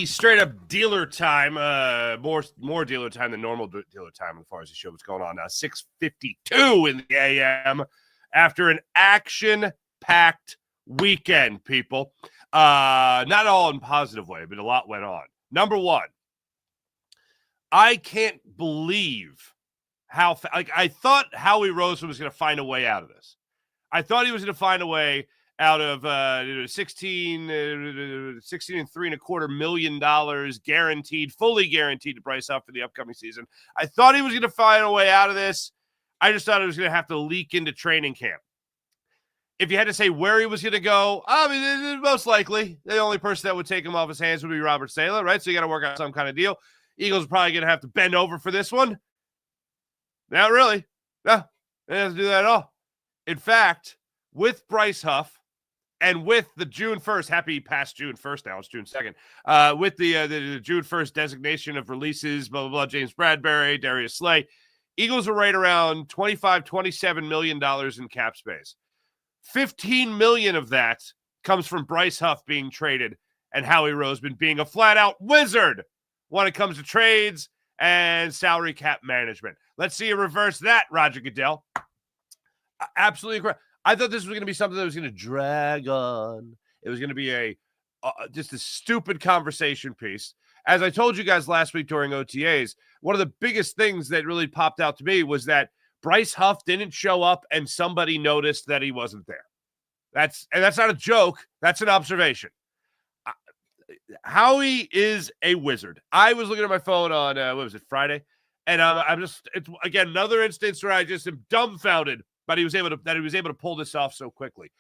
Straight up dealer time. More dealer time than normal dealer time as far as the show was going on. 6:52 in the AM after an action-packed weekend, people. Not all in a positive way, but a lot went on. Number one, I can't believe how I thought Howie Roseman was going to find a way out of this. I thought he was going to find a way out of 16 and $3.25 million guaranteed, fully guaranteed to Bryce Huff for the upcoming season. I thought he was going to find a way out of this. I just thought it was going to have to leak into training camp. If you had to say where he was going to go, I mean, most likely the only person that would take him off his hands would be Robert Saleh, right? So you got to work out some kind of deal. Eagles are probably going to have to bend over for this one. Not really. No, they don't have to do that at all. In fact, with Bryce Huff and with the June 1st, happy past June 1st now, it's June 2nd, with the June 1st designation of releases, blah, blah, blah, James Bradbury, Darius Slay, Eagles are right around $27 million in cap space. $15 million of that comes from Bryce Huff being traded and Howie Roseman being a flat-out wizard when it comes to trades and salary cap management. Let's see you reverse that, Roger Goodell. Absolutely correct. I thought this was going to be something that was going to drag on. It was going to be just a stupid conversation piece. As I told you guys last week during OTAs, one of the biggest things that really popped out to me was that Bryce Huff didn't show up and somebody noticed that he wasn't there. That's not a joke. That's an observation. Howie is a wizard. I was looking at my phone on, Friday? And it's again, another instance where I just am dumbfounded, but he was able to pull this off so quickly.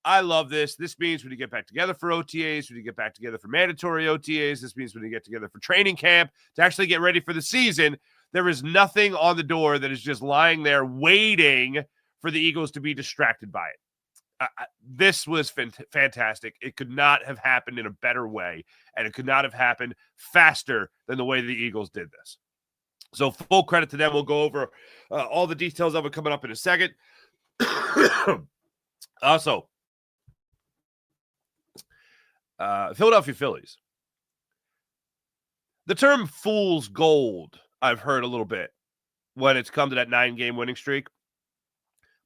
I love this. This means when you get back together for OTAs, when you get back together for mandatory OTAs, this means when you get together for training camp to actually get ready for the season, there is nothing on the door that is just lying there waiting for the Eagles to be distracted by it. This was fantastic. It could not have happened in a better way, and it could not have happened faster than the way the Eagles did this. So full credit to them. We'll go over all the details of it coming up in a second. Also, Philadelphia Phillies. The term fool's gold, I've heard a little bit when it's come to that 9-game winning streak.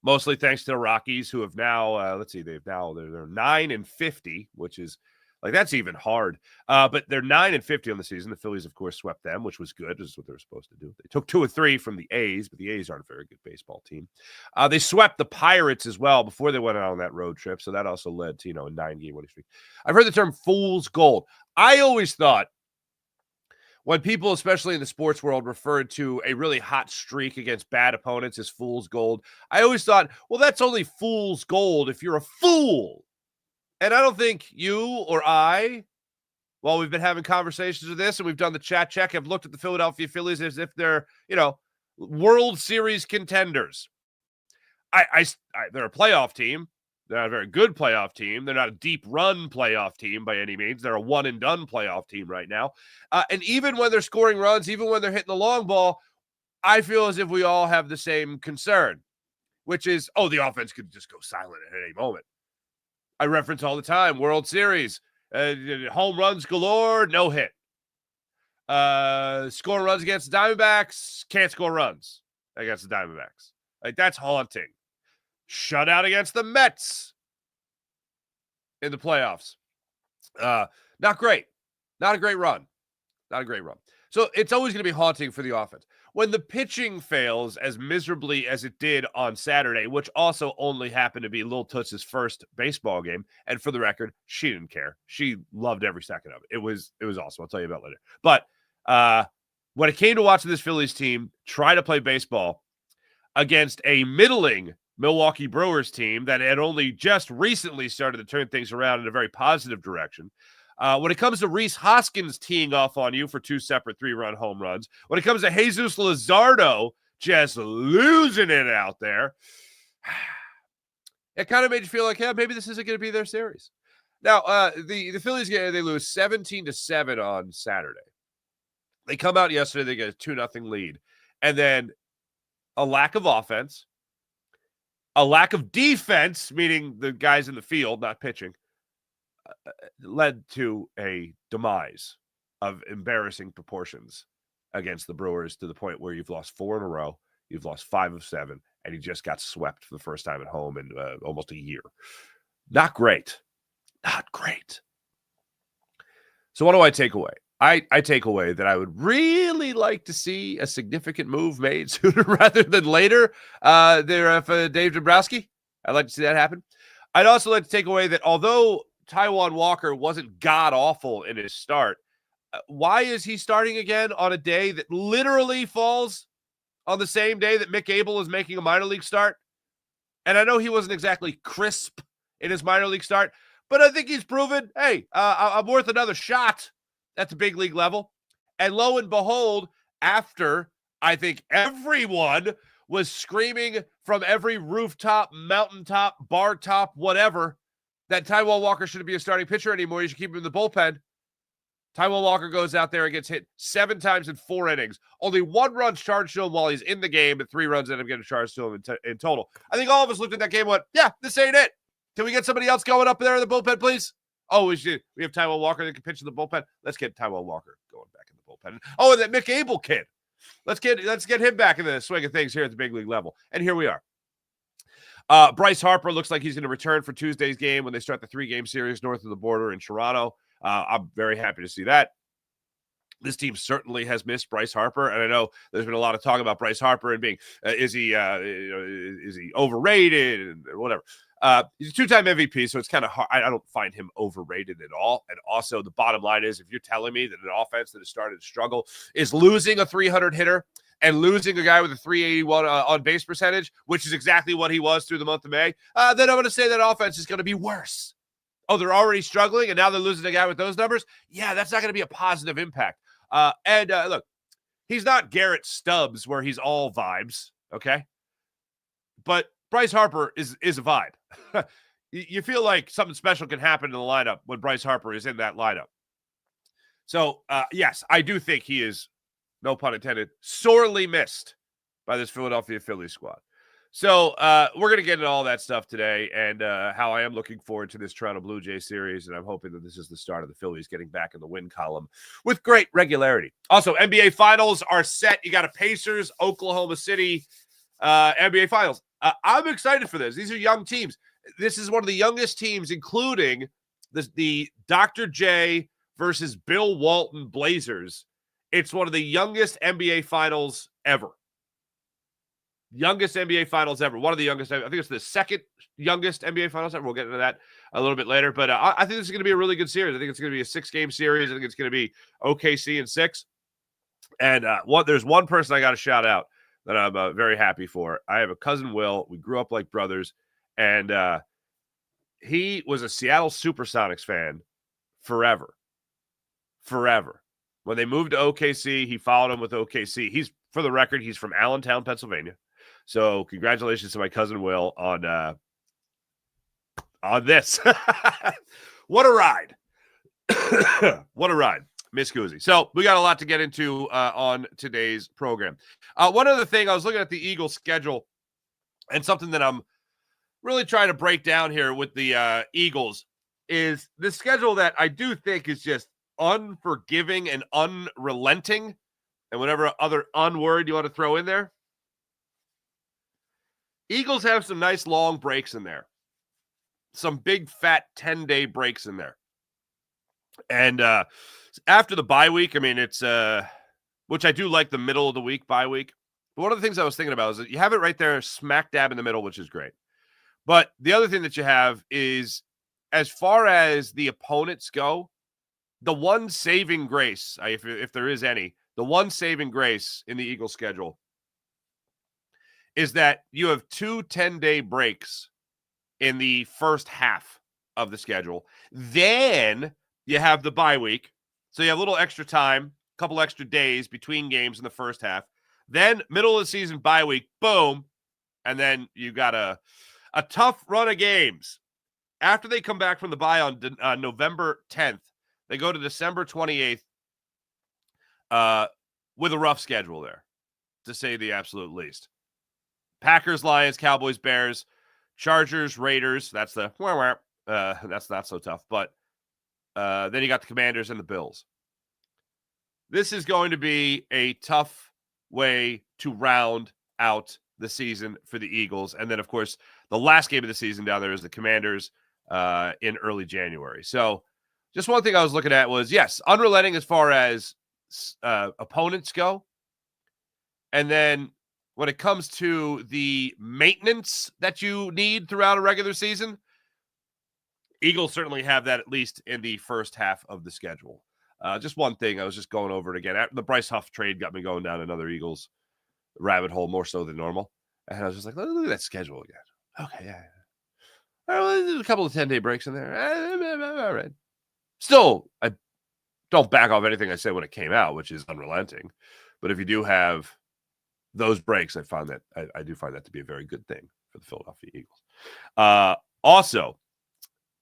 Mostly thanks to the Rockies, who have now, they're 9-50, which is that's even hard. But they're 9-50 on the season. The Phillies, of course, swept them, which was good. This is what they were supposed to do. They took 2 of 3 from the A's, but the A's aren't a very good baseball team. They swept the Pirates as well before they went out on that road trip. So that also led to, a 9-game winning streak. I've heard the term fool's gold. I always thought when people, especially in the sports world, referred to a really hot streak against bad opponents as fool's gold, I always thought, well, that's only fool's gold if you're a fool. And I don't think you or I, while we've been having conversations with this and we've done the chat check, have looked at the Philadelphia Phillies as if they're, World Series contenders. They're a playoff team. They're not a very good playoff team. They're not a deep run playoff team by any means. They're a one-and-done playoff team right now. And even when they're scoring runs, even when they're hitting the long ball, I feel as if we all have the same concern, which is, the offense could just go silent at any moment. I reference all the time, World Series, home runs galore, no hit. Scoring runs against the Diamondbacks, can't score runs against the Diamondbacks. That's haunting. Shutout against the Mets in the playoffs. Not great. Not a great run. So it's always going to be haunting for the offense. When the pitching fails as miserably as it did on Saturday, which also only happened to be Lil Toots' first baseball game, and for the record, she didn't care. She loved every second of it. It was awesome. I'll tell you about it later. But when it came to watching this Phillies team try to play baseball against a middling Milwaukee Brewers team that had only just recently started to turn things around in a very positive direction. When it comes to Rhys Hoskins teeing off on you for 2 separate 3-run home runs, when it comes to Jesus Luzardo just losing it out there, it kind of made you feel like, maybe this isn't going to be their series. Now, the Phillies, they lose 17-7 on Saturday. They come out yesterday, they get a 2-0 lead. And then a lack of offense, a lack of defense, meaning the guys in the field, not pitching, led to a demise of embarrassing proportions against the Brewers to the point where you've lost 4 in a row, you've lost 5 of 7, and you just got swept for the first time at home in almost a year. Not great. Not great. So what do I take away? I take away that I would really like to see a significant move made sooner rather than later there for Dave Dombrowski. I'd like to see that happen. I'd also like to take away that although Taijuan Walker wasn't god-awful in his start, why is he starting again on a day that literally falls on the same day that Mick Abel is making a minor league start? And I know he wasn't exactly crisp in his minor league start, but I think he's proven, hey, I'm worth another shot at the big league level. And lo and behold, after I think everyone was screaming from every rooftop, mountaintop, bar top, whatever, that Taijuan Walker shouldn't be a starting pitcher anymore. You should keep him in the bullpen. Taijuan Walker goes out there and gets hit 7 times in 4 innings. Only 1 run charged to him while he's in the game, but 3 runs end up getting charged to him in total. I think all of us looked at that game and went, yeah, this ain't it. Can we get somebody else going up there in the bullpen, please? Oh, we have Taijuan Walker that can pitch in the bullpen. Let's get Taijuan Walker going back in the bullpen. Oh, and that Mick Abel kid. Let's get him back in the swing of things here at the big league level. And here we are. Bryce Harper looks like he's going to return for Tuesday's game when they start the 3-game series north of the border in Toronto. I'm very happy to see that. This team certainly has missed Bryce Harper, and I know there's been a lot of talk about Bryce Harper and being is he overrated and whatever. He's a 2-time MVP, so it's kind of hard. I don't find him overrated at all. And also, the bottom line is, if you're telling me that an offense that has started to struggle is losing a 300 hitter and losing a guy with a 381 on base percentage, which is exactly what he was through the month of May, then I'm going to say that offense is going to be worse. Oh, they're already struggling, and now they're losing a guy with those numbers? Yeah, that's not going to be a positive impact. Look, he's not Garrett Stubbs where he's all vibes, okay? But Bryce Harper is a vibe. You feel like something special can happen in the lineup when Bryce Harper is in that lineup. So, yes, I do think he is, no pun intended, sorely missed by this Philadelphia Phillies squad. So we're going to get into all that stuff today and how I am looking forward to this Toronto Blue Jays series, and I'm hoping that this is the start of the Phillies getting back in the win column with great regularity. Also, NBA Finals are set. You got a Pacers, Oklahoma City NBA Finals. I'm excited for this. These are young teams. This is one of the youngest teams, including the Dr. J versus Bill Walton Blazers. It's one of the youngest NBA Finals ever. Youngest NBA Finals ever. One of the youngest. I think it's the second youngest NBA Finals ever. We'll get into that a little bit later. But I think this is going to be a really good series. I think it's going to be a 6-game series. I think it's going to be OKC in 6. And there's one person I got to shout out that I'm very happy for. I have a cousin, Will. We grew up like brothers. And he was a Seattle Supersonics fan forever. Forever. When they moved to OKC, he followed him with OKC. For the record, he's from Allentown, Pennsylvania. So congratulations to my cousin Will on this. What a ride. What a ride. Miss Guzzi. So we got a lot to get into on today's program. One other thing, I was looking at the Eagles schedule and something that I'm really trying to break down here with the Eagles is the schedule that I do think is just unforgiving and unrelenting, and whatever other unword you want to throw in there. Eagles have some nice long breaks in there. Some big, fat 10-day breaks in there. And after the bye week, I mean, it's, which I do like the middle of the week bye week. But one of the things I was thinking about is that you have it right there smack dab in the middle, which is great. But the other thing that you have is, as far as the opponents go, the one saving grace, if there is any, the one saving grace in the Eagles schedule is that you have 2 10-day breaks in the first half of the schedule. Then you have the bye week. So you have a little extra time, a couple extra days between games in the first half. Then middle of the season bye week, boom. And then you got a tough run of games. After they come back from the bye on November 10th, they go to December 28th with a rough schedule there, to say the absolute least. Packers, Lions, Cowboys, Bears, Chargers, Raiders. That's that's not so tough. But Then you got the Commanders and the Bills. This is going to be a tough way to round out the season for the Eagles. And then, of course, the last game of the season down there is the Commanders in early January. So just one thing I was looking at was, yes, unrelenting as far as opponents go. And then when it comes to the maintenance that you need throughout a regular season, Eagles certainly have that at least in the first half of the schedule. Just one thing, I was just going over it again. The Bryce Huff trade got me going down another Eagles rabbit hole more so than normal. And I was just like, look at that schedule again. Okay, yeah. All right, there's a couple of 10-day breaks in there. All right. Still, I don't back off anything I said when it came out, which is unrelenting. But if you do have those breaks, I do find that to be a very good thing for the Philadelphia Eagles. Also,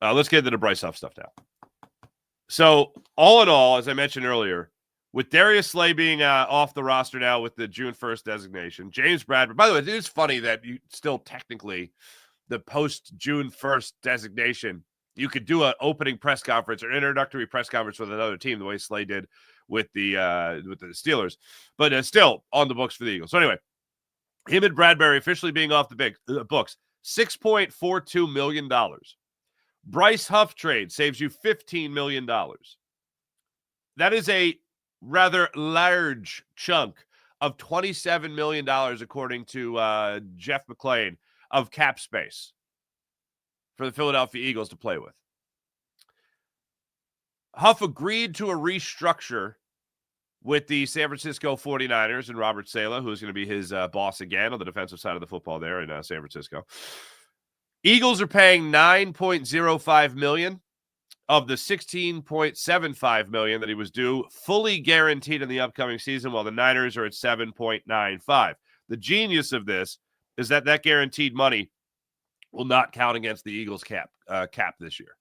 let's get into the Bryce Huff stuff now. So, all in all, as I mentioned earlier, with Darius Slay being off the roster now with the June 1st designation, James Bradbury, by the way, it is funny that you still technically, the post-June 1st designation, you could do an opening press conference or introductory press conference with another team, the way Slay did with the Steelers, but still on the books for the Eagles. So anyway, him and Bradbury officially being off the books, $6.42 million. Bryce Huff trade saves you $15 million. That is a rather large chunk of $27 million, according to Jeff McClain, of cap space for the Philadelphia Eagles to play with. Huff agreed to a restructure with the San Francisco 49ers and Robert Saleh, who's going to be his boss again on the defensive side of the football there in San Francisco. Eagles are paying $9.05 million of the $16.75 million that he was due, fully guaranteed in the upcoming season, while the Niners are at $7.95. The genius of this is that guaranteed money will not count against the Eagles cap this year.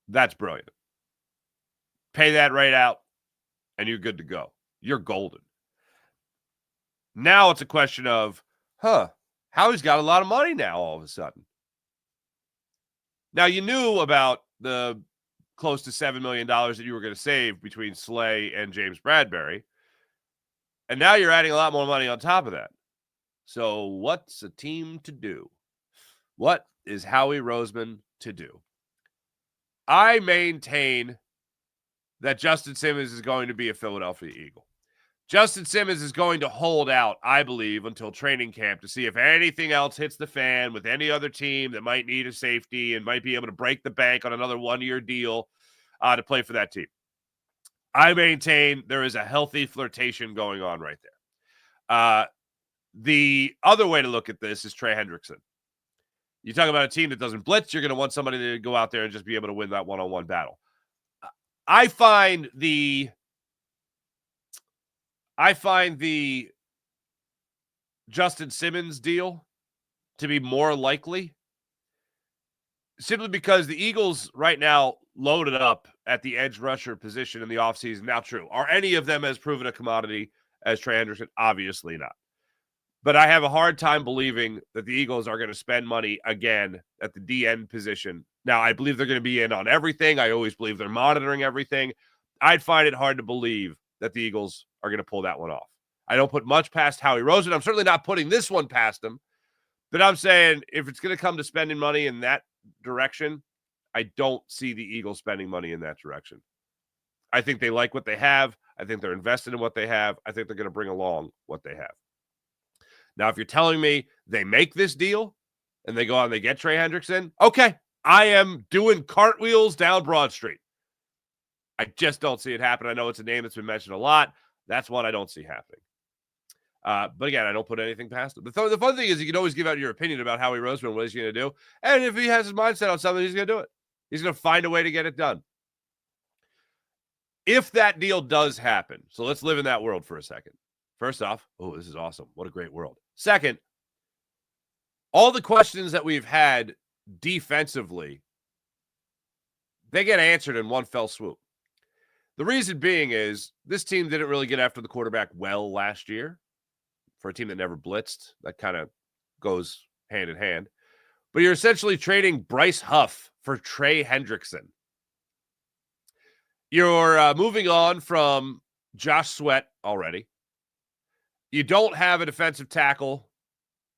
That's brilliant. Pay that right out, and you're good to go. You're golden. Now it's a question of, Howie's got a lot of money now all of a sudden. Now, you knew about the close to $7 million that you were going to save between Slay and James Bradbury. And now you're adding a lot more money on top of that. So what's a team to do? What is Howie Roseman to do? I maintain that Justin Simmons is going to be a Philadelphia Eagle. Justin Simmons is going to hold out, I believe, until training camp to see if anything else hits the fan with any other team that might need a safety and might be able to break the bank on another one-year deal to play for that team. I maintain there is a healthy flirtation going on right there. The other way to look at this is Trey Hendrickson. You talk about a team that doesn't blitz, you're going to want somebody to go out there and just be able to win that one-on-one battle. I find the Justin Simmons deal to be more likely simply because the Eagles right now loaded up at the edge rusher position in the offseason. Now, true. Are any of them as proven a commodity as Trey Hendrickson? Obviously not. But I have a hard time believing that the Eagles are going to spend money again at the DN position. Now, I believe they're going to be in on everything. I always believe they're monitoring everything. I'd find it hard to believe that the Eagles are going to pull that one off. I don't put much past Howie Roseman. I'm certainly not putting this one past him. But I'm saying if it's going to come to spending money in that direction, I don't see the Eagles spending money in that direction. I think they like what they have. I think they're invested in what they have. I think they're going to bring along what they have. Now, if you're telling me they make this deal and they go out and they get Trey Hendrickson, okay, I am doing cartwheels down Broad Street. I just don't see it happen. I know it's a name that's been mentioned a lot. That's one I don't see happening. But again, I don't put anything past him. The fun thing is you can always give out your opinion about Howie Roseman, what he's going to do. And if he has his mindset on something, he's going to do it. He's going to find a way to get it done. If that deal does happen, so let's live in that world for a second. First off, this is awesome. What a great world. Second, all the questions that we've had defensively, they get answered in one fell swoop. The reason being is this team didn't really get after the quarterback well last year. For a team that never blitzed, that kind of goes hand in hand. But you're essentially trading Bryce Huff for Trey Hendrickson. You're moving on from Josh Sweat already. You don't have a defensive tackle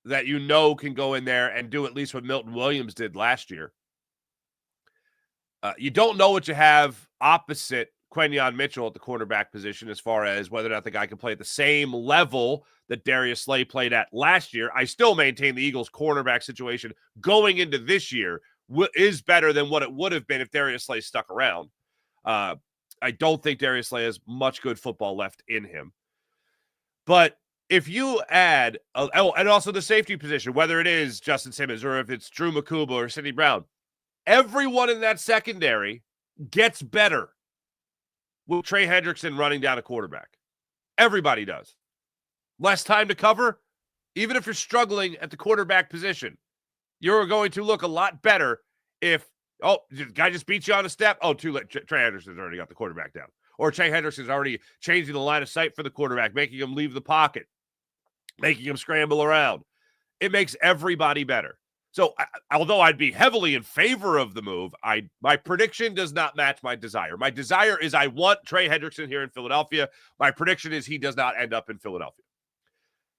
that you know can go in there and do at least what Milton Williams did last year. You don't know what you have opposite Quenyon Mitchell at the quarterback position as far as whether or not the guy can play at the same level that Darius Slay played at last year. I still maintain the Eagles' cornerback situation going into this year is better than what it would have been if Darius Slay stuck around. I don't think Darius Slay has much good football left in him. But if you add, and also the safety position, whether it is Justin Simmons or if it's Drew Makuba or Sidney Brown, everyone in that secondary gets better with Trey Hendrickson running down a quarterback. Everybody does. Less time to cover, even if you're struggling at the quarterback position, you're going to look a lot better if, the guy just beat you on a step. Oh, too late. Trey Hendrickson's already got the quarterback down. Or Trey Hendrickson's already changing the line of sight for the quarterback, making him leave the pocket, making him scramble around. It makes everybody better. So, although I'd be heavily in favor of the move, my prediction does not match my desire. My desire is I want Trey Hendrickson here in Philadelphia. My prediction is he does not end up in Philadelphia.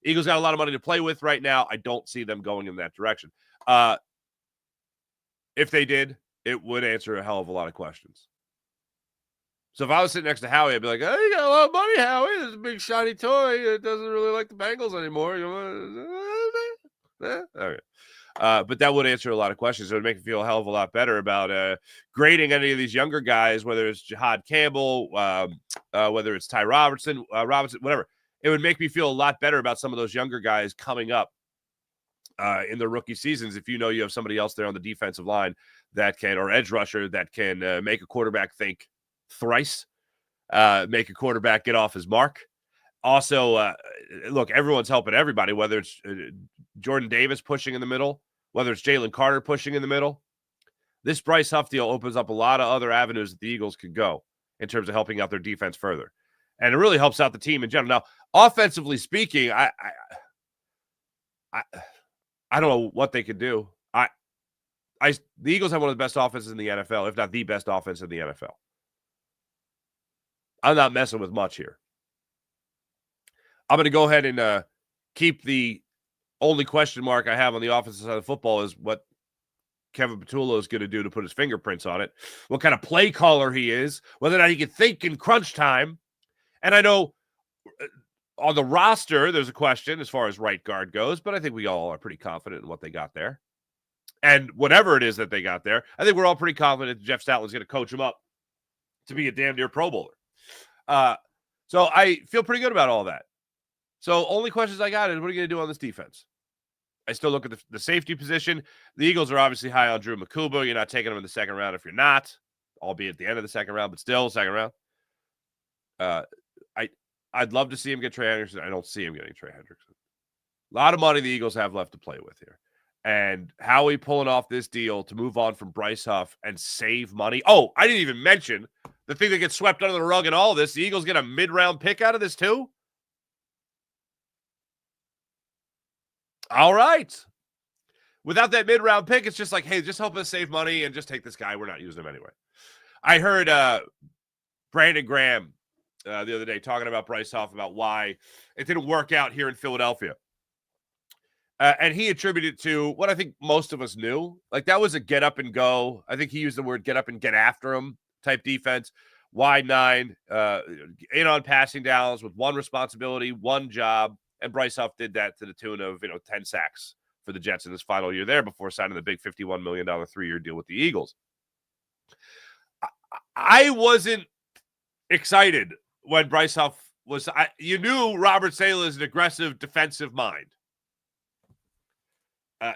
Eagles got a lot of money to play with right now. I don't see them going in that direction. If they did, it would answer a hell of a lot of questions. So if I was sitting next to Howie, I'd be like, oh, you got a lot of money, Howie. There's a big shiny toy. It doesn't really like the Bengals anymore. You want okay. But that would answer a lot of questions. It would make me feel a hell of a lot better about grading any of these younger guys, whether it's Jihad Campbell, whether it's Ty Robinson, whatever. It would make me feel a lot better about some of those younger guys coming up in their rookie seasons if you know you have somebody else there on the defensive line that can, or edge rusher that can make a quarterback think thrice, make a quarterback get off his mark. Also, look, everyone's helping everybody, whether it's Jordan Davis pushing in the middle, whether it's Jalen Carter pushing in the middle. This Bryce Huff deal opens up a lot of other avenues that the Eagles could go in terms of helping out their defense further. And it really helps out the team in general. Now, offensively speaking, I don't know what they could do. The Eagles have one of the best offenses in the NFL, if not the best offense in the NFL. I'm not messing with much here. I'm going to go ahead and keep the only question mark I have on the offensive side of football is what Kevin Patullo is going to do to put his fingerprints on it, what kind of play caller he is, whether or not he can think in crunch time. And I know on the roster, there's a question as far as right guard goes, but I think we all are pretty confident in what they got there. And whatever it is that they got there, I think we're all pretty confident that Jeff Stoutland's going to coach him up to be a damn near Pro Bowler. So I feel pretty good about all that. So only questions I got is, what are you going to do on this defense? I still look at the safety position. The Eagles are obviously high on Drew Makuba. You're not taking him in the second round if you're not, albeit at the end of the second round, but still second round. I'd love to see him get Trey Hendrickson. I don't see him getting Trey Hendrickson. A lot of money the Eagles have left to play with here. And Howie pulling off this deal to move on from Bryce Huff and save money. Oh, I didn't even mention the thing that gets swept under the rug in all this. The Eagles get a mid-round pick out of this too? All right. Without that mid-round pick, it's just like, hey, just help us save money and just take this guy. We're not using him anyway. I heard Brandon Graham the other day talking about Bryce Huff, about why it didn't work out here in Philadelphia. And he attributed to what I think most of us knew. Like, that was a get up and go. I think he used the word get up and get after him type defense. Wide nine, in on passing downs with one responsibility, one job. And Bryce Huff did that to the tune of, 10 sacks for the Jets in his final year there before signing the big $51 million 3-year deal with the Eagles. I wasn't excited when Bryce Huff was, you knew Robert Saleh is an aggressive defensive mind.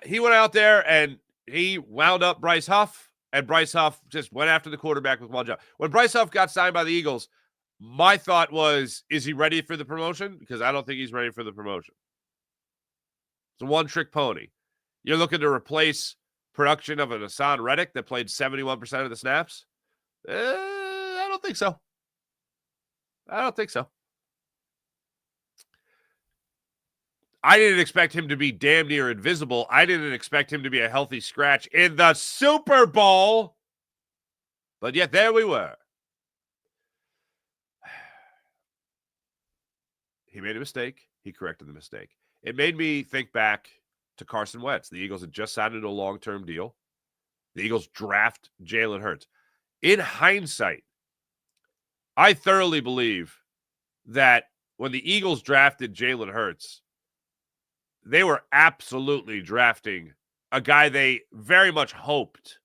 He went out there and he wound up Bryce Huff, and Bryce Huff just went after the quarterback with one job. When Bryce Huff got signed by the Eagles, my thought was, is he ready for the promotion? Because I don't think he's ready for the promotion. It's a one-trick pony. You're looking to replace production of an Hassan Reddick that played 71% of the snaps? I don't think so. I didn't expect him to be damn near invisible. I didn't expect him to be a healthy scratch in the Super Bowl. But yet there we were. He made a mistake. He corrected the mistake. It made me think back to Carson Wentz. The Eagles had just signed into a long-term deal. The Eagles draft Jalen Hurts. In hindsight, I thoroughly believe that when the Eagles drafted Jalen Hurts, they were absolutely drafting a guy they very much hoped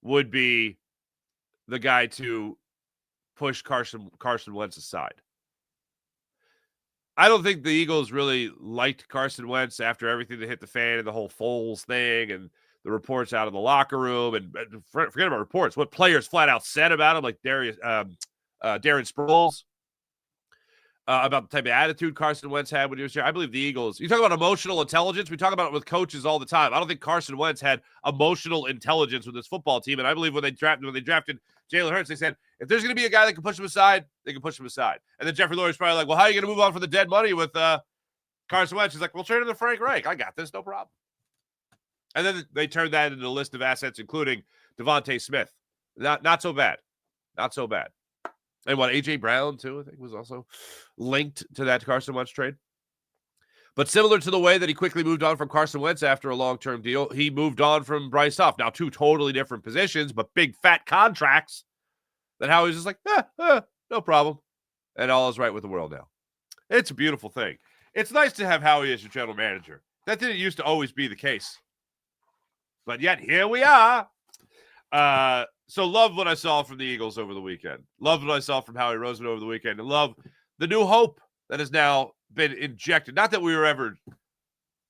would be the guy to push Carson Wentz aside. I don't think the Eagles really liked Carson Wentz after everything that hit the fan and the whole Foles thing and the reports out of the locker room. And forget about reports, what players flat out said about him, like Darren Sproles, about the type of attitude Carson Wentz had when he was here. I believe the Eagles, you talk about emotional intelligence, we talk about it with coaches all the time. I don't think Carson Wentz had emotional intelligence with this football team. And I believe when they drafted Jalen Hurts, they said, if there's going to be a guy that can push him aside, they can push him aside. And then Jeffrey Lurie's probably like, well, how are you going to move on for the dead money with Carson Wentz? He's like, well, trade him to Frank Reich. I got this, no problem. And then they turned that into a list of assets, including Devontae Smith. Not so bad. Not so bad. And what, A.J. Brown, too, I think was also linked to that Carson Wentz trade. But similar to the way that he quickly moved on from Carson Wentz after a long-term deal, he moved on from Bryce Huff. Now, two totally different positions, but big, fat contracts that Howie's just like, no problem. And all is right with the world now. It's a beautiful thing. It's nice to have Howie as your general manager. That didn't used to always be the case. But yet, here we are. So love what I saw from the Eagles over the weekend. Love what I saw from Howie Roseman over the weekend. And love the new hope that has now been injected. Not that we were ever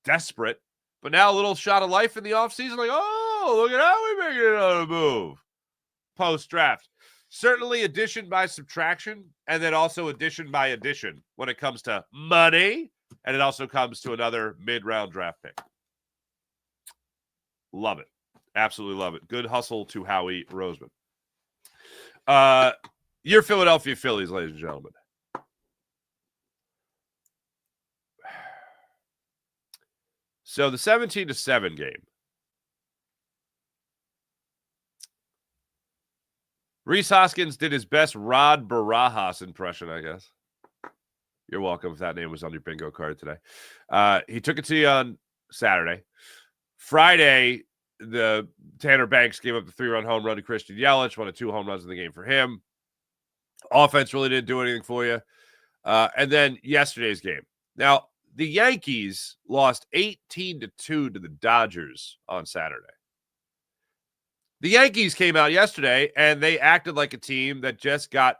desperate, but now a little shot of life in the offseason. Like, oh, look at Howie making another move. Post-draft. Certainly addition by subtraction, and then also addition by addition when it comes to money. And it also comes to another mid-round draft pick. Love it. Absolutely love it. Good hustle to Howie Roseman. Your Philadelphia Phillies, ladies and gentlemen. So the 17-7 game. Rhys Hoskins did his best Rod Barajas impression, I guess. You're welcome if that name was on your bingo card today. He took it to you on Saturday. Friday, the Tanner Banks gave up the 3-run home run to Christian Yelich, one of 2 home runs in the game for him. Offense really didn't do anything for you. And then yesterday's game. Now, the Yankees lost 18-2 to the Dodgers on Saturday. The Yankees came out yesterday, and they acted like a team that just got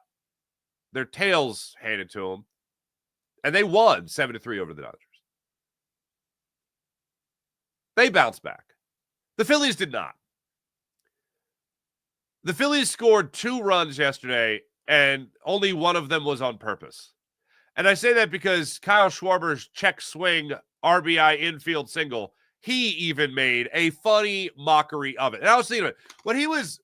their tails handed to them, and they won 7-3 over the Dodgers. They bounced back. The Phillies did not. The Phillies scored 2 runs yesterday, and only one of them was on purpose. And I say that because Kyle Schwarber's check swing RBI infield single, he even made a funny mockery of it. And I was thinking, when he was,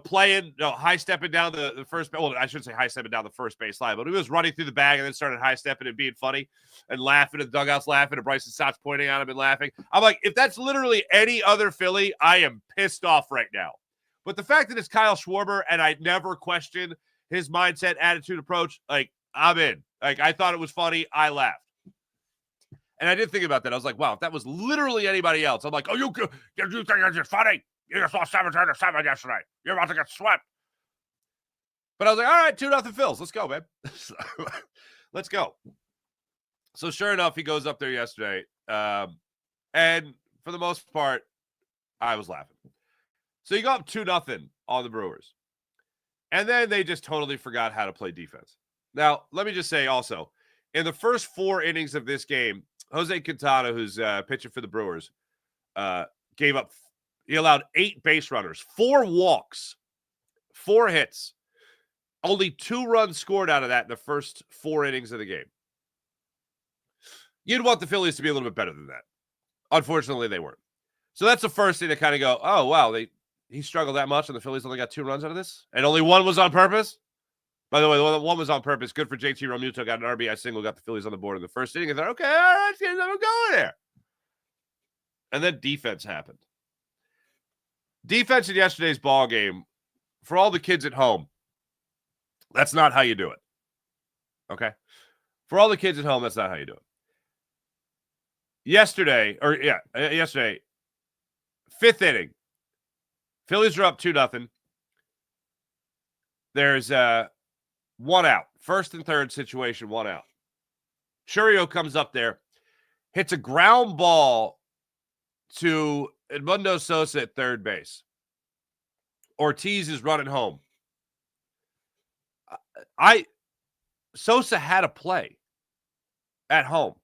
playing, high-stepping down the first, well, I shouldn't say high-stepping down the first base line, but he was running through the bag and then started high-stepping and being funny and laughing, and the dugout's laughing, and Bryson Stott's pointing at him and laughing. I'm like, if that's literally any other Philly, I am pissed off right now. But the fact that it's Kyle Schwarber, and I never question his mindset, attitude, approach, like, I'm in. Like, I thought it was funny. I laughed. And I did think about that. I was like, wow, if that was literally anybody else, I'm like, oh, you think it's funny? You just lost 7-7 yesterday. You're about to get swept. But I was like, all right, 2-0 Phils. Let's go, man. Let's go. So sure enough, he goes up there yesterday. And for the most part, I was laughing. So you go up 2-0 on the Brewers. And then they just totally forgot how to play defense. Now, let me just say also, in the first 4 innings of this game, Jose Quintana, who's pitching for the Brewers, gave up. He allowed 8 base runners, 4 walks, 4 hits. Only 2 runs scored out of that in the first 4 innings of the game. You'd want the Phillies to be a little bit better than that. Unfortunately, they weren't. So that's the first thing to kind of go, oh, wow, he struggled that much and the Phillies only got 2 runs out of this? And only 1 was on purpose? By the way, the one was on purpose. Good for JT Realmuto. Got an RBI single. Got the Phillies on the board in the first inning. I thought, okay, all right, I'm going there. And then defense happened. Defense in yesterday's ball game, for all the kids at home, that's not how you do it. Okay? For all the kids at home, that's not how you do it. Yesterday, fifth inning, Phillies are up 2-0. There's one out. First and third situation, one out. Churio comes up there, hits a ground ball to Edmundo Sosa at third base. Ortiz is running home. Sosa had a play at home.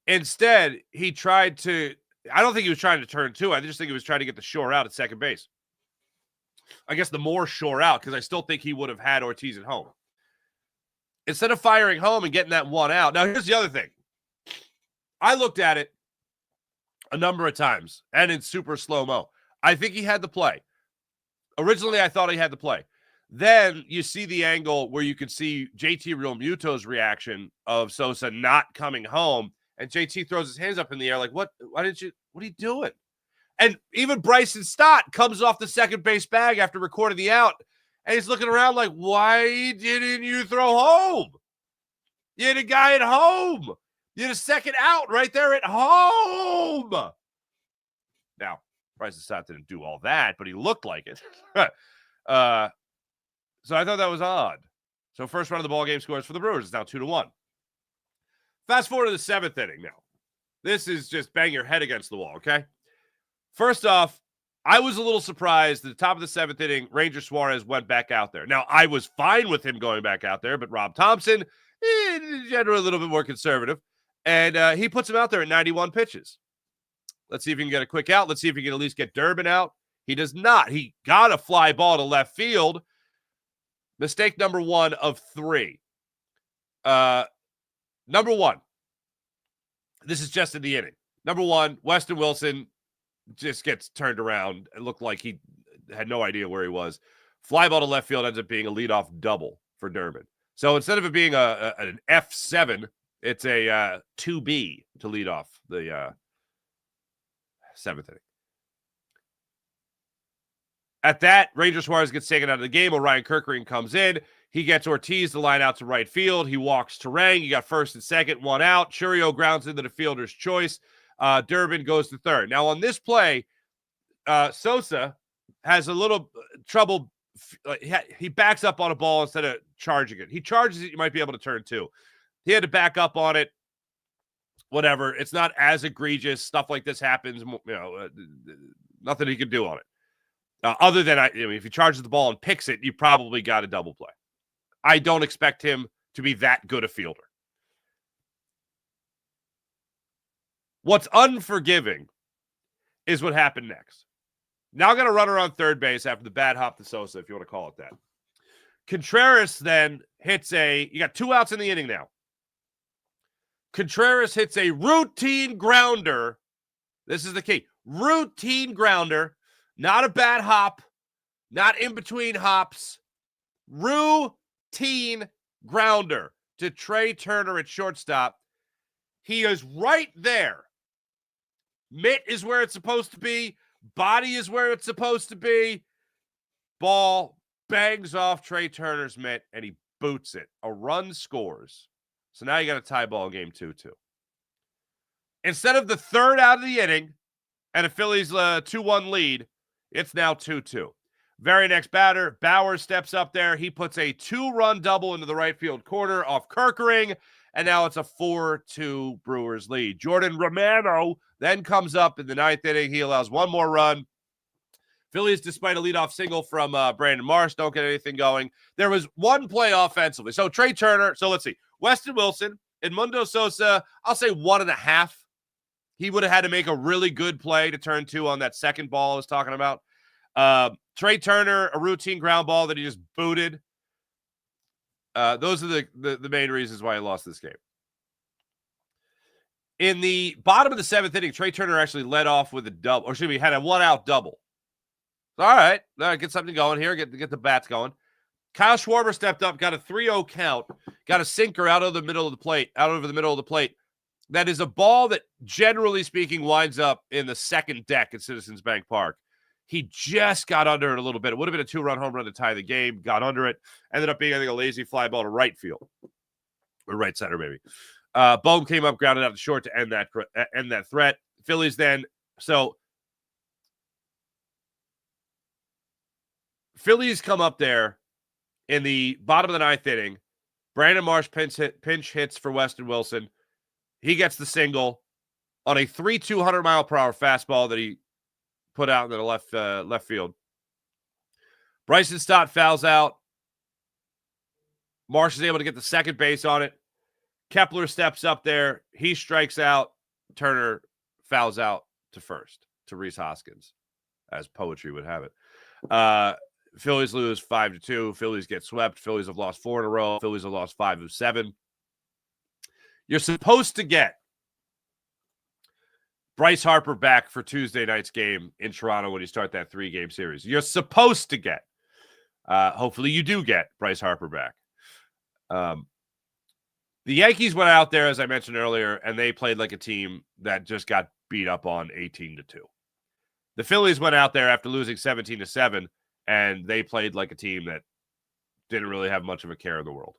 Instead, he tried to, I don't think he was trying to turn two. I just think he was trying to get the shore out at second base. I guess the more shore out, because I still think he would have had Ortiz at home. Instead of firing home and getting that one out. Now, here's the other thing. I looked at it a number of times, and in super slow-mo. I think he had the play. Originally, I thought he had the play. Then you see the angle where you could see JT Realmuto's reaction of Sosa not coming home, and JT throws his hands up in the air like, what are you doing? And even Bryson Stott comes off the second base bag after recording the out, and he's looking around like, why didn't you throw home? You had a guy at home. You had a second out right there at home. Now, Bryson Stott didn't do all that, but he looked like it. So I thought that was odd. So first run of the ball game scores for the Brewers. It's now 2-1. Fast forward to the seventh inning now. This is just bang your head against the wall, okay? First off, I was a little surprised at the top of the seventh inning, Ranger Suarez went back out there. Now, I was fine with him going back out there, but Rob Thompson, generally a little bit more conservative, and he puts him out there at 91 pitches. Let's see if he can get a quick out. Let's see if he can at least get Durbin out. He does not. He got a fly ball to left field. Mistake number 1 of 3. Number 1. This is just in the inning. Number 1, Weston Wilson just gets turned around. It looked like he had no idea where he was. Fly ball to left field ends up being a leadoff double for Durbin. So instead of it being an F7, it's a 2B to lead off the seventh inning. At that, Ranger Suarez gets taken out of the game. Orion Kerkering comes in. He gets Ortiz to line out to right field. He walks Terang. You got first and second, one out. Churio grounds into the fielder's choice. Durbin goes to third. Now, on this play, Sosa has a little trouble. He backs up on a ball instead of charging it. He charges it, you might be able to turn two. He had to back up on it. Whatever. It's not as egregious. Stuff like this happens. Nothing he can do on it. Other than, if he charges the ball and picks it, you probably got a double play. I don't expect him to be that good a fielder. What's unforgiving is what happened next. Now got a runner on third base after the bad hop to Sosa, if you want to call it that. Contreras then hits you got 2 outs in the inning now. Contreras hits a routine grounder. This is the key. Routine grounder. Not a bad hop. Not in between hops. Routine grounder to Trey Turner at shortstop. He is right there. Mitt is where it's supposed to be. Body is where it's supposed to be. Ball bangs off Trey Turner's mitt, and he boots it. A run scores. So now you got a tie ball game 2-2. Instead of the third out of the inning and a Phillies 2-1 lead, it's now 2-2. Very next batter, Bauer steps up there. He puts a 2-run double into the right field corner off Kerkering, and now it's a 4-2 Brewers lead. Jordan Romano then comes up in the 9th inning. He allows one more run. Phillies, despite a leadoff single from Brandon Marsh, don't get anything going. There was one play offensively. So Trey Turner, let's see. Weston Wilson, Edmundo Sosa, I'll say 1.5. He would have had to make a really good play to turn 2 on that second ball I was talking about. Trey Turner, a routine ground ball that he just booted. Those are the main reasons why I lost this game. In the bottom of the 7th inning, Trey Turner actually led off with a double. Or excuse me, had a 1-out double. All right, get something going here. Get the bats going. Kyle Schwarber stepped up, got a 3-0 count, got a sinker out over the middle of the plate. That is a ball that, generally speaking, winds up in the second deck at Citizens Bank Park. He just got under it a little bit. It would have been a 2-run home run to tie the game. Got under it. Ended up being, I think, a lazy fly ball to right field. Or right center, maybe. Bohm came up, grounded out to short to end that threat. Phillies then. So, Phillies come up there in the bottom of the ninth inning. Brandon Marsh pinch hits for Weston Wilson. He gets the single on a 3-2 100-mile-per-hour fastball that he put out in the left field. Bryson Stott fouls out. Marsh is able to get the second base on it. Kepler steps up there. He strikes out. Turner fouls out to first, to Rhys Hoskins, as poetry would have it. Phillies lose 5-2. Phillies get swept. Phillies have lost 4 in a row. Phillies have lost 5 of 7. You're supposed to get Bryce Harper back for Tuesday night's game in Toronto when you start that 3-game series. You're supposed to get. Hopefully you do get Bryce Harper back. The Yankees went out there, as I mentioned earlier, and they played like a team that just got beat up on 18-2. The Phillies went out there after losing 17-7, and they played like a team that didn't really have much of a care in the world.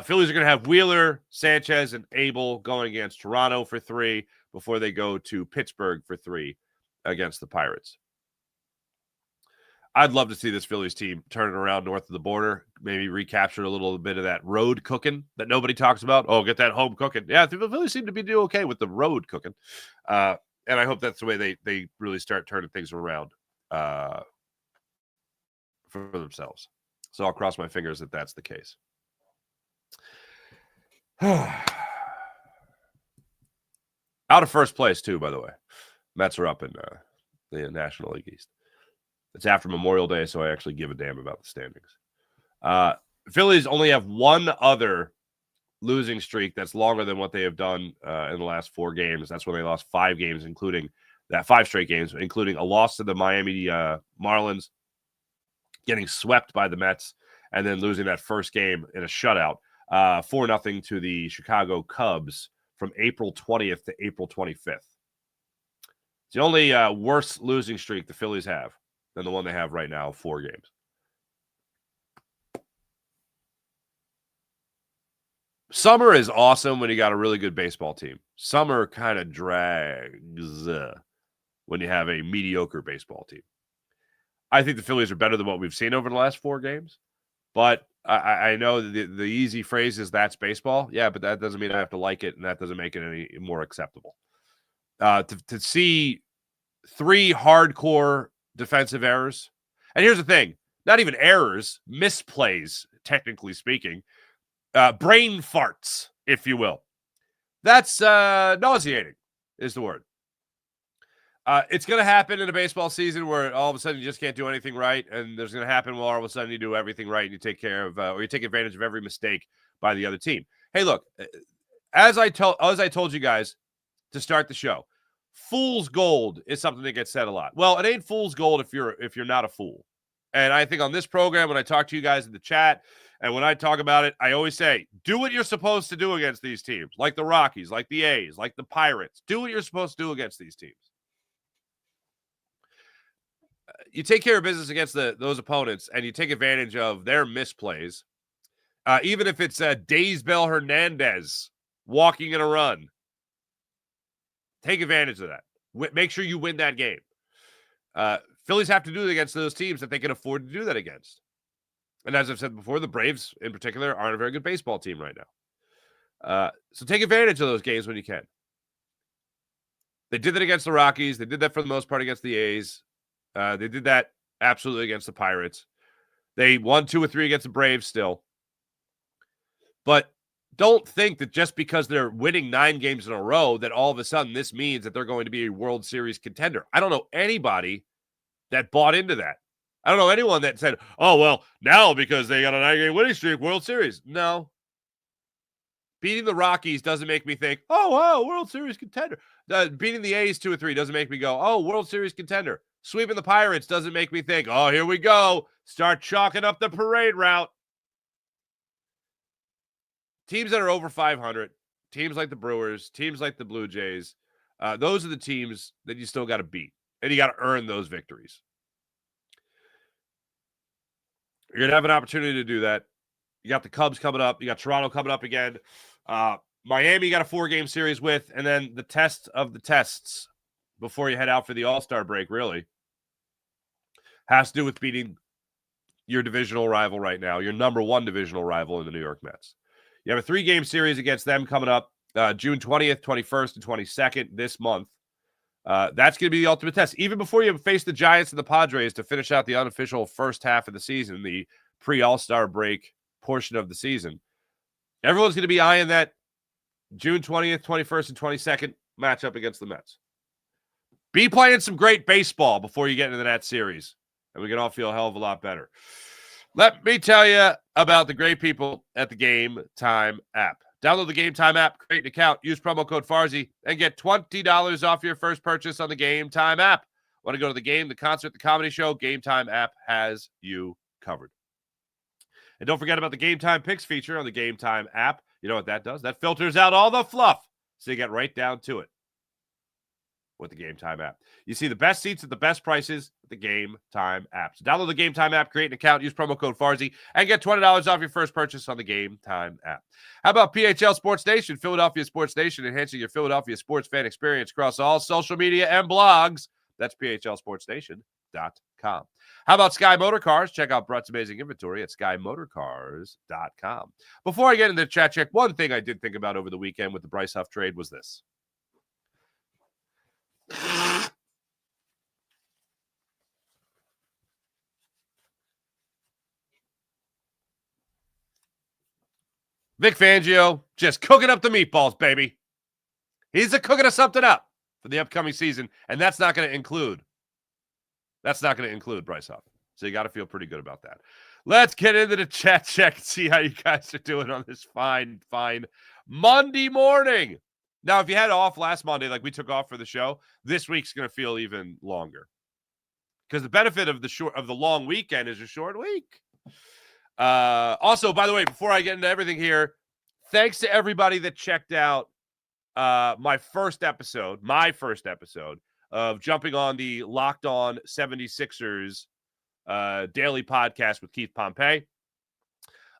Phillies are going to have Wheeler, Sanchez, and Abel going against Toronto for 3 before they go to Pittsburgh for 3 against the Pirates. I'd love to see this Phillies team turn it around north of the border, maybe recapture a little bit of that road cooking that nobody talks about. Oh, get that home cooking. Yeah, the Phillies seem to be doing okay with the road cooking. And I hope that's the way they really start turning things around for themselves. So I'll cross my fingers that that's the case. Out of first place, too, by the way. Mets are up in the National League East. It's after Memorial Day, so I actually give a damn about the standings. Phillies only have one other losing streak that's longer than what they have done in the last 4 games. That's when they lost 5 games, including that 5 straight games, including a loss to the Miami Marlins, getting swept by the Mets, and then losing that first game in a shutout, 4-0 to the Chicago Cubs from April 20th to April 25th. It's the only worse losing streak the Phillies have than the one they have right now, 4 games. Summer is awesome when you got a really good baseball team. Summer kind of drags when you have a mediocre baseball team. I think the Phillies are better than what we've seen over the last 4 games. But I know the easy phrase is that's baseball. Yeah, but that doesn't mean I have to like it, and that doesn't make it any more acceptable. To see 3 hardcore defensive errors. And here's the thing. Not even errors, misplays, technically speaking. Brain farts, if you will. That's nauseating is the word. It's going to happen in a baseball season where all of a sudden you just can't do anything right, and there's going to happen where all of a sudden you do everything right and you take care of, or you take advantage of every mistake by the other team. Hey, look, as I told you guys to start the show, fool's gold is something that gets said a lot. Well, it ain't fool's gold if you're not a fool. And I think on this program, when I talk to you guys in the chat and when I talk about it, I always say, do what you're supposed to do against these teams, like the Rockies, like the A's, like the Pirates. Do what you're supposed to do against these teams. You take care of business against those opponents and you take advantage of their misplays, even if it's Daysbel Hernandez walking in a run. Take advantage of that. Make sure you win that game. Phillies have to do it against those teams that they can afford to do that against. And as I've said before, the Braves in particular aren't a very good baseball team right now. So take advantage of those games when you can. They did that against the Rockies. They did that for the most part against the A's. They did that absolutely against the Pirates. They won 2 or 3 against the Braves still. But don't think that just because they're winning 9 games in a row that all of a sudden this means that they're going to be a World Series contender. I don't know anybody that bought into that. I don't know anyone that said, oh, well, now because they got a 9-game winning streak, World Series. No. Beating the Rockies doesn't make me think, oh, wow, World Series contender. Beating the A's 2 or 3 doesn't make me go, oh, World Series contender. Sweeping the Pirates doesn't make me think, oh, here we go. Start chalking up the parade route. Teams that are over 500, teams like the Brewers, teams like the Blue Jays, those are the teams that you still got to beat. And you got to earn those victories. You're going to have an opportunity to do that. You got the Cubs coming up. You got Toronto coming up again. Miami, you got a 4-game series with. And then the test of the tests before you head out for the All-Star break, really, has to do with beating your divisional rival right now, your number one divisional rival in the New York Mets. You have a 3-game series against them coming up June 20th, 21st, and 22nd this month. That's going to be the ultimate test. Even before you face the Giants and the Padres to finish out the unofficial first half of the season, the pre-All-Star break portion of the season, everyone's going to be eyeing that June 20th, 21st, and 22nd matchup against the Mets. Be playing some great baseball before you get into that series, and we can all feel a hell of a lot better. Let me tell you about the great people at the Game Time app. Download the Game Time app, create an account, use promo code Farzy, and get $20 off your first purchase on the Game Time app. Want to go to the game, the concert, the comedy show? Game Time app has you covered. And don't forget about the Game Time Picks feature on the Game Time app. You know what that does? That filters out all the fluff, so you get right down to it with the Game Time app. You see the best seats at the best prices at the Game Time app. So download the Game Time app, create an account, use promo code Farzy, and get $20 off your first purchase on the Game Time app. How about PHL Sports Nation, Philadelphia Sports Nation, enhancing your Philadelphia sports fan experience across all social media and blogs? That's PHLSportsNation.com. How about Sky Motor Cars? Check out Brett's amazing inventory at SkyMotorCars.com. Before I get into the chat check, one thing I did think about over the weekend with the Bryce Huff trade was this. Vic Fangio just cooking up the meatballs, baby. He's cooking us something up for the upcoming season, and that's not going to include Bryce Huff. So you got to feel pretty good about that. Let's get into the chat check and see how you guys are doing on this fine Monday morning. Now, if you had off last Monday, like we took off for the show, this week's going to feel even longer. Because the benefit of the long weekend is a short week. Also, by the way, before I get into everything here, thanks to everybody that checked out my first episode of jumping on the Locked On 76ers daily podcast with Keith Pompey.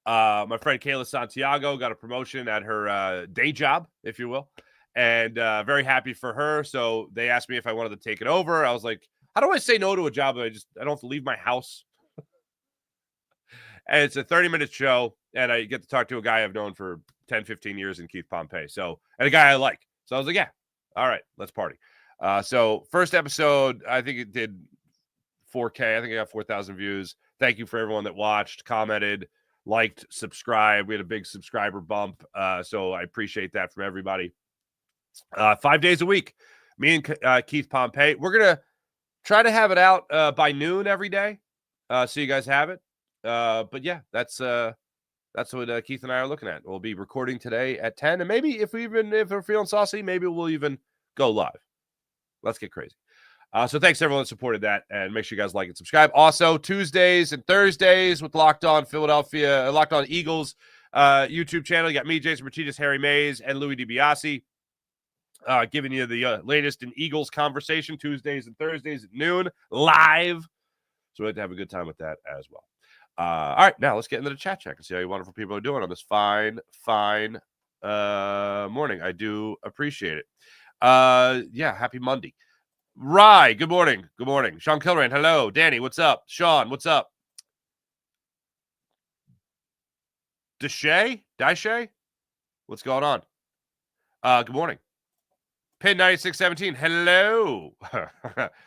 My friend Kayla Santiago got a promotion at her day job, if you will. And very happy for her. So they asked me if I wanted to take it over. I was like, how do I say no to a job that I don't have to leave my house? And it's a 30-minute show, and I get to talk to a guy I've known for 10, 15 years in Keith Pompey. So, and a guy I like. So I was like, yeah, all right, let's party. So first episode, I think it did 4K. I think I got 4,000 views. Thank you for everyone that watched, commented, liked, subscribed. We had a big subscriber bump. So I appreciate that from everybody. 5 days a week, me and Keith Pompey. We're going to try to have it out by noon every day. So you guys have it. But yeah, that's what Keith and I are looking at. We'll be recording today at 10, and maybe if we're feeling saucy, maybe we'll even go live. Let's get crazy. So thanks to everyone that supported that, and make sure you guys like and subscribe. Also, Tuesdays and Thursdays with Locked On Philadelphia, Locked On Eagles YouTube channel. You got me, Jason Martinez, Harry Mays, and Louis DiBiase giving you the latest in Eagles conversation Tuesdays and Thursdays at noon live. So we have to have a good time with that as well. All right, now let's get into the chat check and see how you wonderful people are doing on this fine morning. I do appreciate it. Yeah, happy Monday. Rye, good morning. Good morning. Sean Kilrain, hello. Danny, what's up? Sean, what's up? Deshay? What's going on? Good morning. Pin 9617, hello.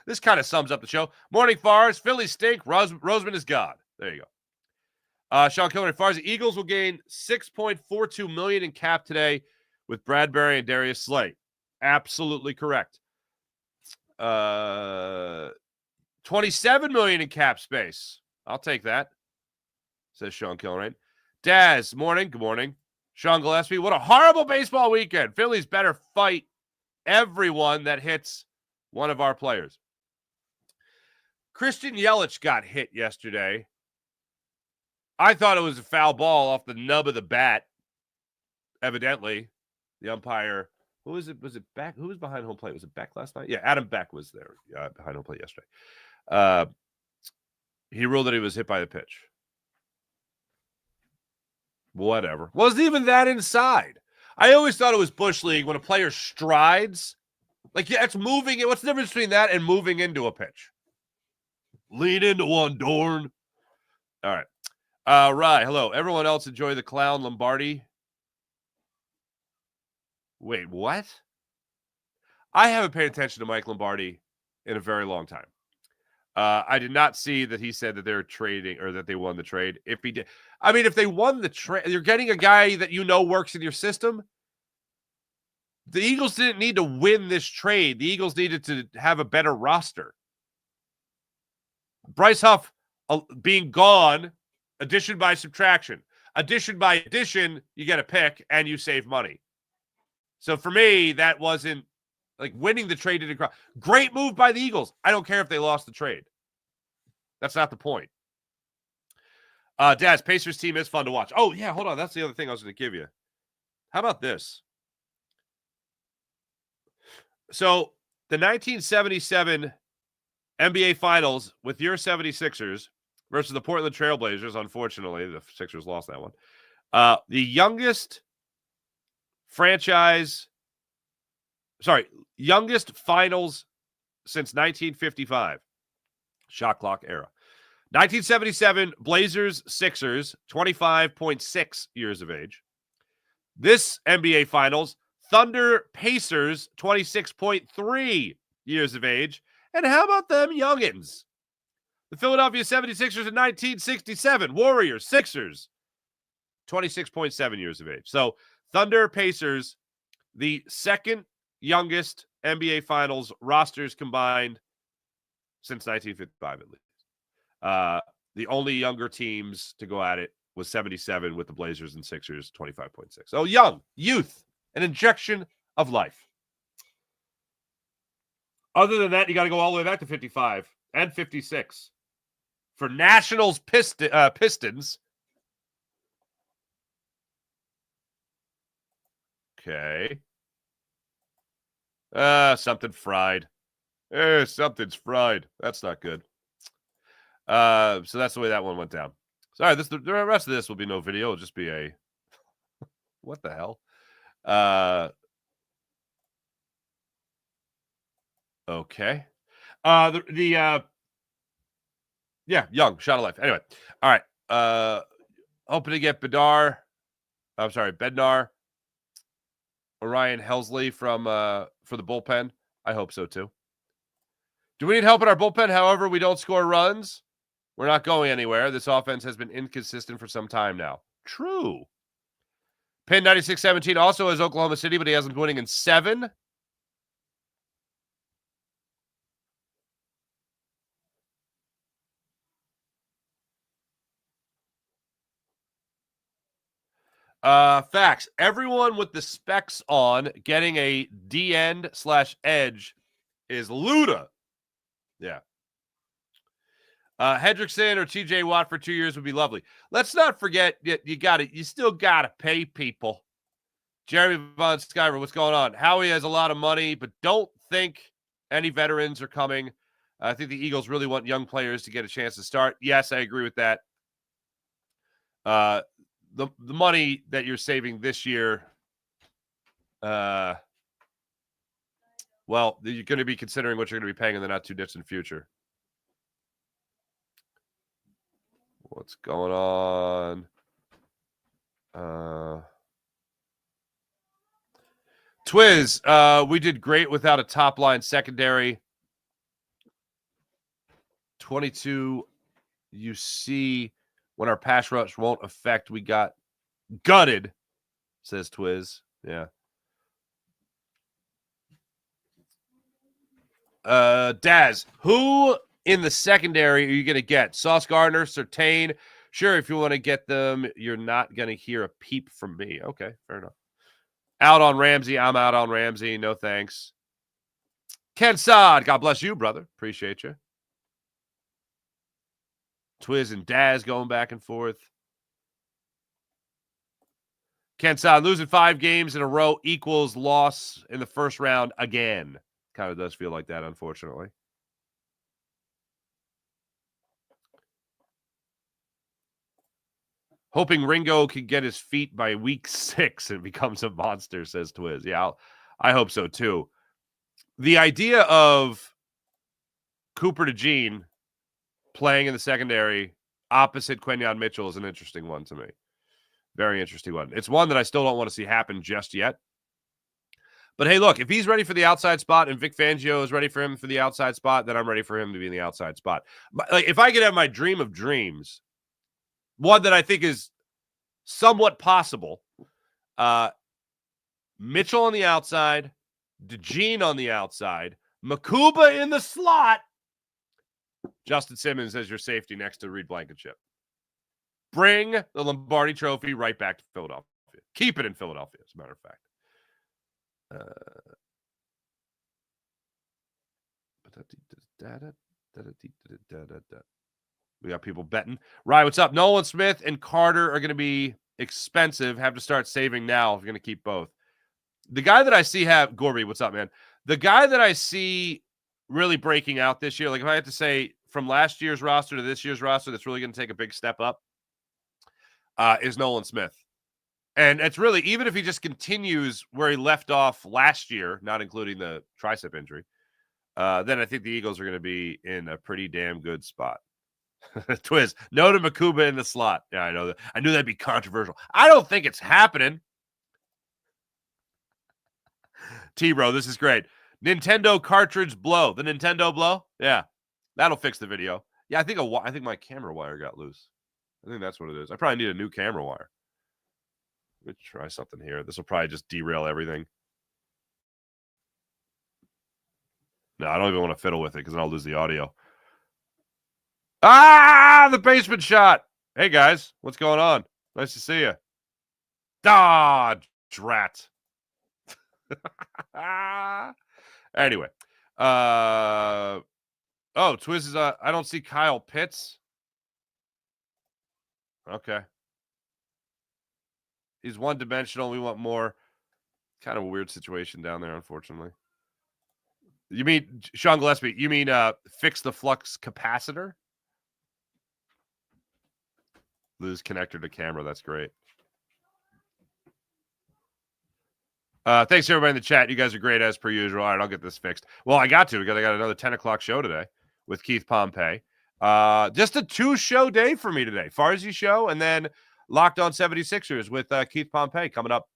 This kind of sums up the show. Morning, Fars. Phillies stink. Roseman is God. There you go. Sean Kilmer, as far as the Eagles will gain $6.42 million in cap today with Bradbury and Darius Slay. Absolutely correct. $27 million in cap space. I'll take that, says Sean Kilrain. Daz, morning. Good morning. Sean Gillespie, what a horrible baseball weekend. Phillies better fight everyone that hits one of our players. Christian Yelich got hit yesterday. I thought it was a foul ball off the nub of the bat. Evidently, the umpire, who was it? Was it Beck? Who was behind home plate? Was it Beck last night? Yeah, Adam Beck was there behind home plate yesterday. He ruled that he was hit by the pitch. Whatever. Wasn't even that inside. I always thought it was Bush League when a player strides. Like, yeah, it's moving. What's the difference between that and moving into a pitch? Lean into one, Dorn. All right. Right. Hello. Everyone else enjoy the clown Lombardi. Wait, what? I haven't paid attention to Mike Lombardi in a very long time. I did not see that he said that they're trading or that they won the trade. If he did, I mean, if they won the trade, you're getting a guy that you know works in your system. The Eagles didn't need to win this trade. The Eagles needed to have a better roster. Bryce Huff being gone, addition by subtraction. Addition by addition, you get a pick and you save money. So for me, that wasn't like winning the trade. Great move by the Eagles. I don't care if they lost the trade. That's not the point. Daz, Pacers team is fun to watch. Oh, yeah, hold on. That's the other thing I was going to give you. How about this? So the 1977 NBA Finals with your 76ers versus the Portland Trailblazers. Unfortunately, the Sixers lost that one. The youngest youngest finals since 1955. Shot clock era. 1977, Blazers, Sixers, 25.6 years of age. This NBA Finals, Thunder, Pacers, 26.3 years of age. And how about them youngins? The Philadelphia 76ers in 1967, Warriors, Sixers, 26.7 years of age. So Thunder, Pacers, the second youngest NBA Finals rosters combined since 1955 at least. The only younger teams to go at it was 77 with the Blazers and Sixers, 25.6. So young, youth, an injection of life. Other than that, you got to go all the way back to 55 and 56. For Nationals Pistons. Okay. Something fried. Something's fried. That's not good. So that's the way that one went down. Sorry, the rest of this will be no video. It'll just be a what the hell? Okay. Yeah, young, shot of life. Anyway, all right. Hoping to get Bednar. I'm sorry, Bednar. Orion Helsley from for the bullpen. I hope so too. Do we need help in our bullpen? However, we don't score runs. We're not going anywhere. This offense has been inconsistent for some time now. True. Pin 9617 also has Oklahoma City, but he hasn't been winning in 7. Facts. Everyone with the specs on getting a D-end/edge is Luda. Yeah. Hendrickson or TJ Watt for 2 years would be lovely. Let's not forget you still gotta pay people. Jeremy Von Skyver, what's going on? Howie has a lot of money, but don't think any veterans are coming. I think the Eagles really want young players to get a chance to start. Yes, I agree with that. The money that you're saving this year, well, you're going to be considering what you're going to be paying in the not too distant future. What's going on? Twiz, we did great without a top line secondary. 22, you see when our pass rush won't affect, we got gutted, says Twiz. Yeah. Daz, who in the secondary are you going to get? Sauce Gardner, Surtain? Sure, if you want to get them, you're not going to hear a peep from me. Okay, fair enough. Out on Ramsey. I'm out on Ramsey. No thanks. Ken Saad, God bless you, brother. Appreciate you. Twiz and Daz going back and forth. Ken Son, losing 5 games in a row equals loss in the first round again. Kind of does feel like that, unfortunately. Hoping Ringo can get his feet by week 6 and becomes a monster, says Twiz. Yeah, I hope so too. The idea of Cooper DeJean playing in the secondary opposite Quinyon Mitchell is an interesting one to me. Very interesting one. It's one that I still don't want to see happen just yet. But hey, look, if he's ready for the outside spot and Vic Fangio is ready for him for the outside spot, then I'm ready for him to be in the outside spot. Like, if I could have my dream of dreams, one that I think is somewhat possible, Mitchell on the outside, DeJean on the outside, Makuba in the slot, Justin Simmons as your safety next to Reed Blankenship. Bring the Lombardi Trophy right back to Philadelphia. Keep it in Philadelphia, as a matter of fact. We got people betting. Ryan, what's up? Nolan Smith and Carter are going to be expensive. Have to start saving now if you're going to keep both. The guy that I see Gorby, what's up, man? The guy that I see really breaking out this year, like if I had to say from last year's roster to this year's roster that's really going to take a big step up, is Nolan Smith. And it's really, even if he just continues where he left off last year, not including the tricep injury, then I think the Eagles are going to be in a pretty damn good spot. Twiz, no to Makuba in the slot. Yeah, I know that. I knew that'd be controversial. I don't think it's happening. T-Bro, this is great. Nintendo cartridge blow. The Nintendo blow? Yeah, that'll fix the video. Yeah, I think my camera wire got loose. I think that's what it is. I probably need a new camera wire. Let me try something here. This will probably just derail everything. No, I don't even want to fiddle with it because then I'll lose the audio. Ah, the basement shot. Hey, guys. What's going on? Nice to see you. Ah, drat. Anyway. Oh, Twiz is, I don't see Kyle Pitts. Okay. He's one-dimensional. We want more. Kind of a weird situation down there, unfortunately. You mean, Sean Gillespie, you mean fix the flux capacitor? Lose connector to camera. That's great. Thanks, everybody in the chat. You guys are great, as per usual. All right, I'll get this fixed. Well, I got to because I got another 10 o'clock show today with Keith Pompey. Just a 2-show day for me today. Farzi show and then Locked On 76ers with Keith Pompey coming up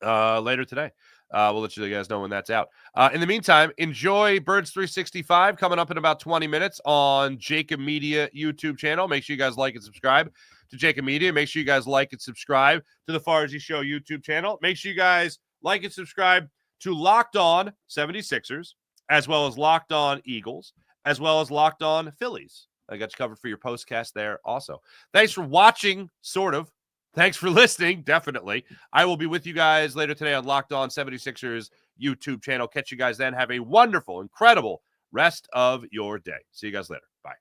later today. We'll let you guys know when that's out. In the meantime, enjoy Birds 365 coming up in about 20 minutes on Jacob Media YouTube channel. Make sure you guys like and subscribe to Jacob Media. Make sure you guys like and subscribe to the Farzi Show YouTube channel. Make sure you guys like and subscribe to Locked On 76ers, as well as Locked On Eagles, as well as Locked On Phillies. I got you covered for your postcast there also. Thanks for watching, sort of. Thanks for listening, definitely. I will be with you guys later today on Locked On 76ers YouTube channel. Catch you guys then. Have a wonderful, incredible rest of your day. See you guys later. Bye.